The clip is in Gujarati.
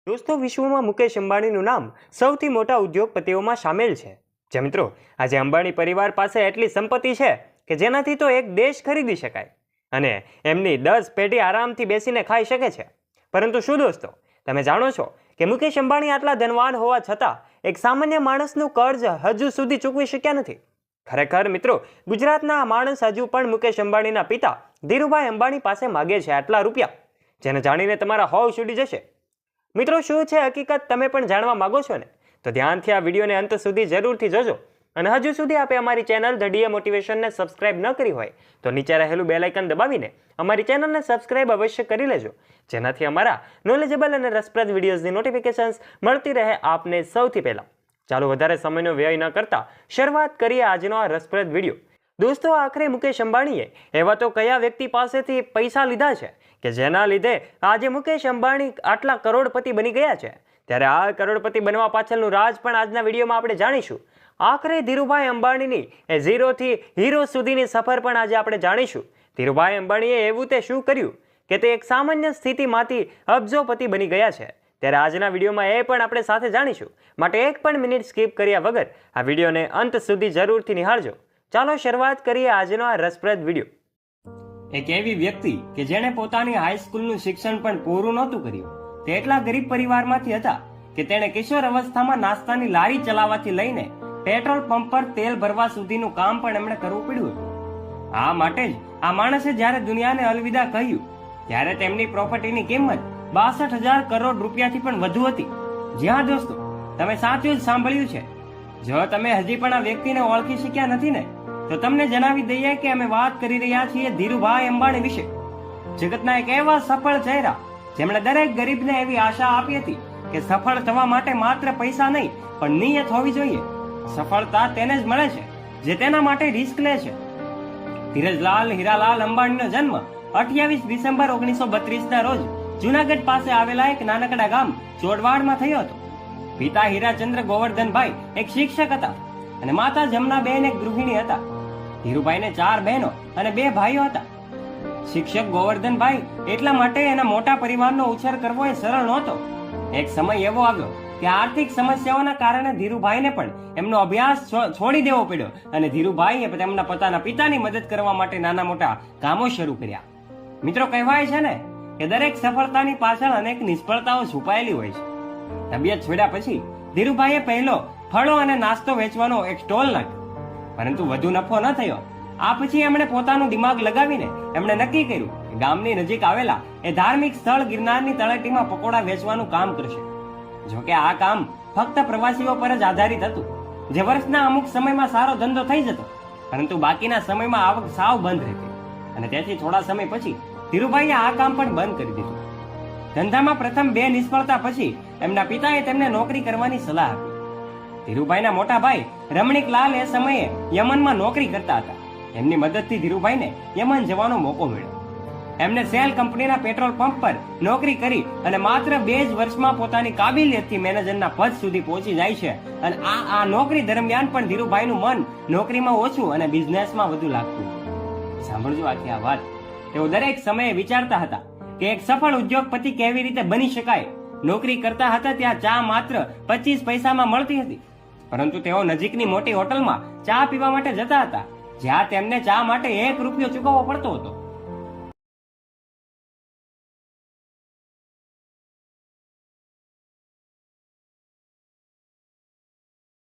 દોસ્તો, વિશ્વમાં મુકેશ અંબાણીનું નામ સૌથી મોટા ઉદ્યોગપતિઓમાં સામેલ છે. જે મિત્રો, આજે અંબાણી પરિવાર પાસે એટલી સંપત્તિ છે કે જેનાથી તો એક દેશ ખરીદી શકાય અને એમની 10 પેઢી આરામથી બેસીને ખાઈ શકે છે. પરંતુ શું દોસ્તો, તમે જાણો છો કે મુકેશ અંબાણી આટલા ધનવાન હોવા છતાં એક સામાન્ય માણસનું કર્જ હજુ સુધી ચૂકવી શક્યા નથી? ખરેખર મિત્રો, ગુજરાતના આ માણસ હજુ પણ મુકેશ અંબાણીના પિતા ધીરુભાઈ અંબાણી પાસે માગે છે આટલા રૂપિયા, જેને જાણીને તમારા હોશ ઉડી જશે. મિત્રો, શું છે હકીકત તમે પણ જાણવા માંગો છો ને? તો ધ્યાનથી આ વિડીયોને અંત સુધી જરૂરથી જોજો. અને હજુ સુધી આપે અમારી ચેનલ ધ ડીએ મોટિવેશનને સબસ્ક્રાઇબ ન કરી હોય તો નીચે રહેલું બેલ આઇકન દબાવીને અમારી ચેનલને સબસ્ક્રાઇબ અવશ્ય કરી લેજો, જેનાથી અમારા નોલેજેબલ અને રસપ્રદ વિડીયોઝની નોટિફિકેશન્સ મળતી રહે આપને સૌથી પહેલા. ચાલો વધારે સમયનો વ્યય ન કરતા શરૂઆત કરીએ આજનો આ રસપ્રદ વિડીયો. દોસ્તો, આખરે મુકેશ અંબાણીએ એવા તો કયા વ્યક્તિ પાસેથી પૈસા લીધા છે કે જેના લીધે આજે મુકેશ અંબાણી આટલા કરોડપતિ બની ગયા છે? ત્યારે આ કરોડપતિ બનવા પાછળનું રાજ પણ આજના વિડીયોમાં આપણે જાણીશું. આખરે ધીરુભાઈ અંબાણીની એ ઝીરોથી હીરો સુધીની સફર પણ આજે આપણે જાણીશું. ધીરુભાઈ અંબાણીએ એવું તે શું કર્યું કે તે એક સામાન્ય સ્થિતિમાંથી અબજોપતિ બની ગયા છે? ત્યારે આજના વિડીયોમાં એ પણ આપણે સાથે જાણીશું. માટે એક પણ મિનિટ સ્કીપ કર્યા વગર આ વિડીયોને અંત સુધી જરૂરથી નિહાળજો. ચાલો શરૂઆત કરીએ આજનો આ રસપ્રદ વિડીયો. એક એવી વ્યક્તિ કે જેણે પોતાની હાઈસ્કૂલનું શિક્ષણ પણ પૂરું નહોતું કર્યું, તે એટલા ગરીબ પરિવારમાંથી હતા કે તેણે કિશોર અવસ્થામાં નાસ્તાની લારી ચલાવવાથી લઈને પેટ્રોલ પંપ પર તેલ ભરવા સુધીનું કામ પણ એમણે કરવું પડ્યું હતું. આ માટે જ આ માણસે જ્યારે દુનિયાને અલવિદા કહ્યું ત્યારે તેમની પ્રોપર્ટીની કિંમત 62,000 કરોડ રૂપિયાથી પણ વધુ હતી. જ્યાં દોસ્તો, તમે સાચું જ સાંભળ્યું છે. જો તમે હજી પણ આ વ્યક્તિને ઓળખી શક્યા નથી ને, તો તમને જણાવી દઈએ કે અમે વાત કરી રહ્યા છીએ ધીરુભાઈ અંબાણી વિશે. જગતના એક એવા સફળ ચહેરા જેમણે દરેક ગરીબને એવી આશા આપી હતી કે સફળ થવા માટે માત્ર પૈસા નહીં પણ નિયત હોવી જોઈએ. સફળતા તેને જ મળે છે જે તેના માટે રિસ્ક લે છે. ધીરજલાલ હીરાલાલ અંબાણીનો જન્મ 28 ડિસેમ્બર 1932 ના રોજ જુનાગઢ પાસે આવેલા એક નાનકડા ગામ ચોડવાડમાં થયો હતો. પિતા હીરાચંદ્ર ગોવર્ધનભાઈ એક શિક્ષક હતા અને માતા જમનાબેન એક ગૃહિણી હતા. ધીરુભાઈને 4 બહેનો અને 2 ભાઈઓ હતા. શિક્ષક ગોવર્ધનભાઈ એટલા માટે એના મોટા પરિવારનો ઉછેર કરવો એ સરળ નહોતો. એક સમય એવો આવ્યો કે આર્થિક સમસ્યાઓના કારણે ધીરુભાઈને પણ એમનો અભ્યાસ છોડી દેવો પડ્યો અને ધીરુભાઈએ તેમના પોતાના પિતાની મદદ કરવા માટે નાના મોટા કામો શરૂ કર્યા. મિત્રો, કહેવાય છે ને કે દરેક સફળતાની પાછળ અનેક નિષ્ફળતાઓ છુપાયેલી હોય છે. તબિયત છોડ્યા પછી ધીરુભાઈએ પહેલો ફળો અને નાસ્તો વેચવાનો એક સ્ટોલ નાખ્યો, પરંતુ વધુ નફો ન થયો. આ પછી એમણે પોતાનું દિમાગ લગાવીને એમણે નક્કી કર્યું કે ગામની નજીક આવેલા એ ધાર્મિક સ્થળ ગિરનારની તળેટીમાં પકોડા વેચવાનું કામ કરશે. જોકે આ કામ ફક્ત પ્રવાસીઓ પર જ આધારિત હતું, જે વર્ષના અમુક સમયમાં સારો ધંધો થઈ જતો, પરંતુ બાકીના સમયમાં આવક સાવ બંધ રહેતી. અને તેથી થોડા સમય પછી ધીરુભાઈએ આ કામ પણ બંધ કરી દીધું. ધંધામાં પ્રથમ 2 નિષ્ફળતા પછી એમના પિતાએ તેમને નોકરી કરવાની સલાહ આપી. ધીરુભાઈના મોટા ભાઈ રમણીકલાલ એ સમયે યમનમાં નોકરી કરતા હતા. એમની મદદથી ધીરુભાઈને યમન જવાનો મોકો મળ્યો. એમને સેલ કંપનીના પેટ્રોલ પંપ પર નોકરી કરી અને માત્ર 2 જ વર્ષમાં પોતાની કાબિલિયતથી મેનેજરના પદ સુધી પહોંચી જાય છે. અને આ નોકરી દરમિયાન પણ ધીરુભાઈનું મન નોકરીમાં ઓછું અને બિઝનેસમાં વધુ લાગતું. સાંભળજો આખી આ વાત. તેઓ દરેક સમયે વિચારતા હતા કે એક સફળ ઉદ્યોગપતિ કેવી રીતે બની શકાય. નોકરી કરતા હતા ત્યાં ચા માત્ર 25 પૈસામાં મળતી હતી, પરંતુ તેઓ નજીકની મોટી હોટલમાં ચા પીવા માટે જતા હતા, જ્યાં તેમને ચા માટે 1 રૂપિયો ચૂકવવો પડતો હતો.